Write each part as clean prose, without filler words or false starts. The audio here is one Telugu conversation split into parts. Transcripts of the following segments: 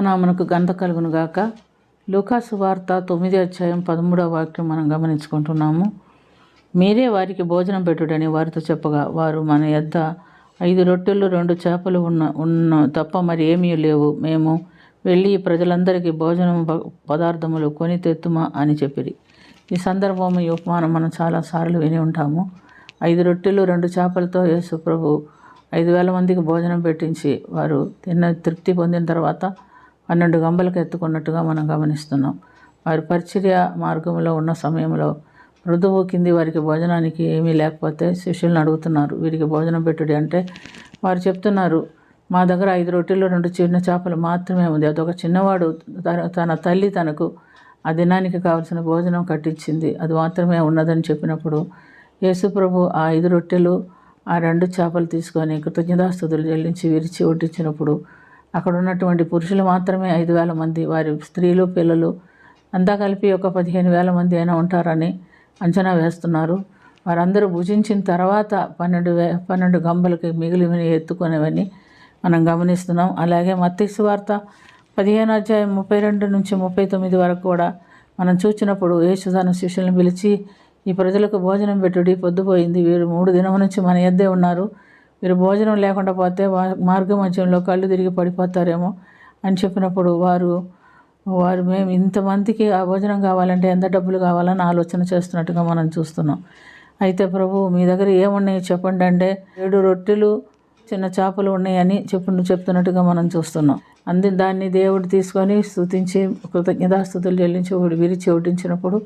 నామమునకు ఘనత కలుగును గాక. లూకాసు వార్త 9వ అధ్యాయం 13వ వాక్యం మనం గమనించుకుంటున్నాము. మీరే వారికి భోజనం పెట్టుడని వారితో చెప్పగా, వారు మన యొద్ద 5 రొట్టెలు 2 చేపలు ఉన్న తప్ప మరి ఏమీ లేవు, మేము వెళ్ళి ఈ ప్రజలందరికీ భోజనం పదార్థములు కొని తెత్తుమా అని చెప్పిరి. ఈ సందర్భం, ఈ ఉపమానం మనం చాలాసార్లు విని ఉంటాము. 5 రొట్టెలు 2 చేపలతో యేసు ప్రభు 5,000 మందికి భోజనం పెట్టించి వారు తృప్తి పొందిన తర్వాత 12 గంబలకు ఎత్తుకున్నట్టుగా మనం గమనిస్తున్నాం. వారి పరిచర్య మార్గంలో ఉన్న సమయంలో మృదువు కింది వారికి భోజనానికి ఏమీ లేకపోతే శిష్యులను అడుగుతున్నారు, వీరికి భోజనం పెట్టుడి అంటే వారు చెప్తున్నారు, మా దగ్గర 5 రొట్టెలు 2 చిన్న చేపలు మాత్రమే ఉంది. అదొక చిన్నవాడు తన తల్లి తనకు ఆ దినానికి కావలసిన భోజనం కట్టించింది, అది మాత్రమే ఉన్నదని చెప్పినప్పుడు యేసు ప్రభు ఆ 5 రొట్టెలు ఆ 2 చేపలు తీసుకొని కృతజ్ఞతాస్తుతులు చెల్లించి విరిచి వడ్డించినప్పుడు అక్కడ ఉన్నటువంటి పురుషులు మాత్రమే 5,000 మంది, వారి స్త్రీలు పిల్లలు అంతా కలిపి ఒక 15,000 మంది అయినా ఉంటారని అంచనా వేస్తున్నారు. వారందరూ భుజించిన తర్వాత 12 గంబలకి మిగిలిన ఎత్తుకునేవని మనం గమనిస్తున్నాం. అలాగే మత్తయి సువార్త 15వ అధ్యాయం 32 నుంచి 39 వరకు కూడా మనం చూసినప్పుడు యేసు తన శిష్యులను పిలిచి, ఈ ప్రజలకు భోజనం పెట్టుడి, పొద్దుపోయింది, వీరు 3 దినం నుంచి మన యొద్దే ఉన్నారు, వీరు భోజనం లేకుండా పోతే మార్గ మధ్యంలో కళ్ళు తిరిగి పడిపోతారేమో అని చెప్పినప్పుడు వారు మేము ఇంతమందికి ఆ భోజనం కావాలంటే ఎంత డబ్బులు కావాలని ఆలోచన చేస్తున్నట్టుగా మనం చూస్తున్నాం. అయితే ప్రభు, మీ దగ్గర ఏమున్నాయి చెప్పండి అంటే 7 రొట్టెలు చిన్న చేపలు ఉన్నాయని చెప్తున్నట్టుగా మనం చూస్తున్నాం. దాన్ని దేవుడు తీసుకొని స్తుతించి కృతజ్ఞతాస్తుతులు చెల్లించి విరిచి వడ్డించినప్పుడు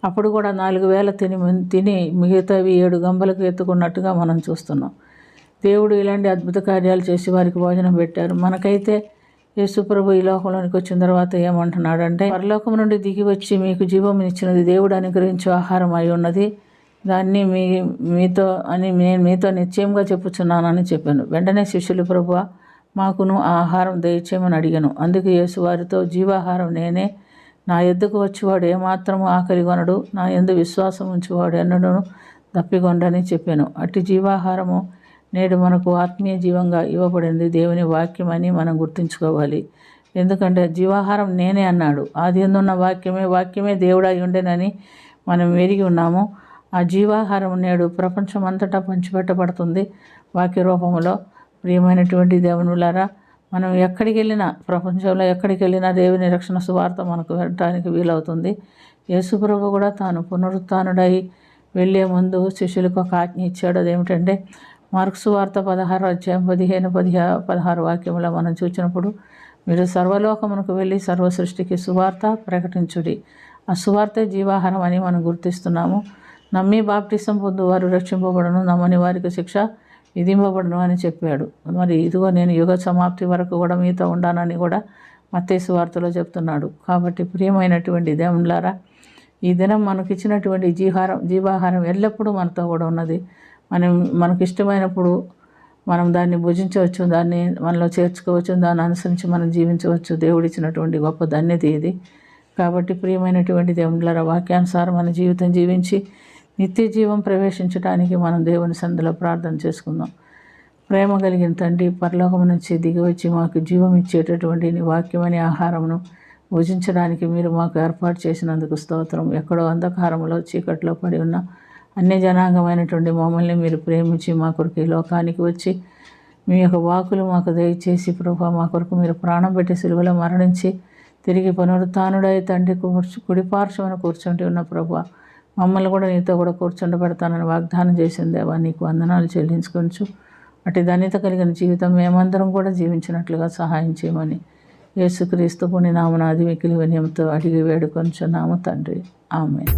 అప్పుడు కూడా 4,000 తిని మిగతావి 7 గంబలకు ఎత్తుకున్నట్టుగా మనం చూస్తున్నాం. దేవుడు ఇలాంటి అద్భుత కార్యాలు చేసి వారికి భోజనం పెట్టారు. మనకైతే యేసు ప్రభు ఈ లోకంలోనికి వచ్చిన తర్వాత ఏమంటున్నాడంటే, పరలోకం నుండి దిగి వచ్చి మీకు జీవం ఇచ్చినది దేవుడు అనుగ్రహించే ఆహారం అయి ఉన్నది, దాన్ని నేను మీతో నిశ్చయంగా చెప్పుచున్నానని చెప్పాను. వెంటనే శిష్యులు, ప్రభువా మాకును ఆ ఆహారం దయచేయమని అడిగాను. అందుకు యేసు వారితో, జీవాహారం నేనే, నా యొద్దకు వచ్చేవాడు ఏమాత్రము ఆకలి కొనడు, నా యందు విశ్వాసం ఉంచేవాడు ఎన్నడూ దప్పికొనడని చెప్పాను. అట్టి జీవాహారము నేడు మనకు ఆత్మీయ జీవంగా ఇవ్వబడింది, దేవుని వాక్యం అని మనం గుర్తుంచుకోవాలి. ఎందుకంటే జీవాహారం నేనే అన్నాడు. ఆది యందున్న వాక్యమే దేవుడై ఉండేనని మనం ఎరిగి ఉన్నాము. ఆ జీవాహారం నేడు ప్రపంచం అంతటా పంచిపెట్టబడుతుంది వాక్య రూపంలో. ప్రియమైనటువంటి దేవునులారా, మనం ఎక్కడికి వెళ్ళినా, ప్రపంచంలో ఎక్కడికి వెళ్ళినా దేవుని రక్షణ సువార్త మనకు వెళ్ళటానికి వీలవుతుంది. యేసు ప్రభు కూడా తాను పునరుత్థానుడై వెళ్ళే ముందు శిష్యులకు ఒక ఆజ్ఞ ఇచ్చాడు. అదేమిటంటే, మార్కు సువార్త 16వ అధ్యాయం 15-16 వాక్యంలో మనం చూసినప్పుడు, మీరు సర్వలోకమునకు వెళ్ళి సర్వ సృష్టికి సువార్త ప్రకటించుడి. ఆ సువార్త జీవాహారం అని మనం గుర్తిస్తున్నాము. నమ్మి బాప్టిసం పొందువారు రక్షింపబడును, నమ్మని వారికి శిక్ష విధింపబడును అని చెప్పాడు. మరి ఇదిగో నేను యుగ సమాప్తి వరకు కూడా మీతో ఉండానని కూడా మత్తయి సువార్తలో చెప్తున్నాడు. కాబట్టి ప్రియమైనటువంటి దేవునులారా, ఈ దినం మనకి ఇచ్చినటువంటి జీవాహారం ఎల్లప్పుడూ మనతో కూడా ఉన్నది. మనకి ఇష్టమైనప్పుడు మనం దాన్ని భుజించవచ్చు, దాన్ని మనలో చేర్చుకోవచ్చు, దాన్ని అనుసరించి మనం జీవించవచ్చు. దేవుడిచ్చినటువంటి గొప్ప ధన్యత ఇది. కాబట్టి ప్రియమైనటువంటి దేవునులారా, వాక్యానుసారం మన జీవితం జీవించి నిత్య జీవం ప్రవేశించడానికి మనం దేవుని సన్నిధిలో ప్రార్థన చేసుకుందాం. ప్రేమ కలిగిన తండ్రి, పరలోకం నుంచి దిగి వచ్చి మాకు జీవం ఇచ్చేటటువంటి నీ వాక్యమని ఆహారమును భుజించడానికి మీరు మాకు ఏర్పాటు చేసినందుకు స్తోత్రం. ఎక్కడో అంధకారంలో చీకట్లో పడి ఉన్న అన్య జనాంగమైనటువంటి మమ్మల్ని మీరు ప్రేమించి మా కొరకు ఈ లోకానికి వచ్చి మీ యొక్క వాకులు మాకు దయచేసి ప్రభు, మా కొరకు మీరు ప్రాణం పెట్టి సిలువలో మరణించి తిరిగి పునరుత్థానుడై తండ్రి కుడిపార్శ్వమున కూర్చుంటూ ఉన్న ప్రభు, మమ్మల్ని కూడా నీతో కూడా కూర్చుండబెడతానని వాగ్దానం చేసిన దేవా, నీకు వందనాలు చెల్లించుకొంచు. అటు ధన్యత కలిగిన జీవితం మేమందరం కూడా జీవించినట్లుగా సహాయం చేయమని యేసుక్రీస్తు పుణ్య నామమున అతి మిక్కిలి వినయముతో అడిగి వేడుకొనుచున్నాము తండ్రి. ఆమేన్.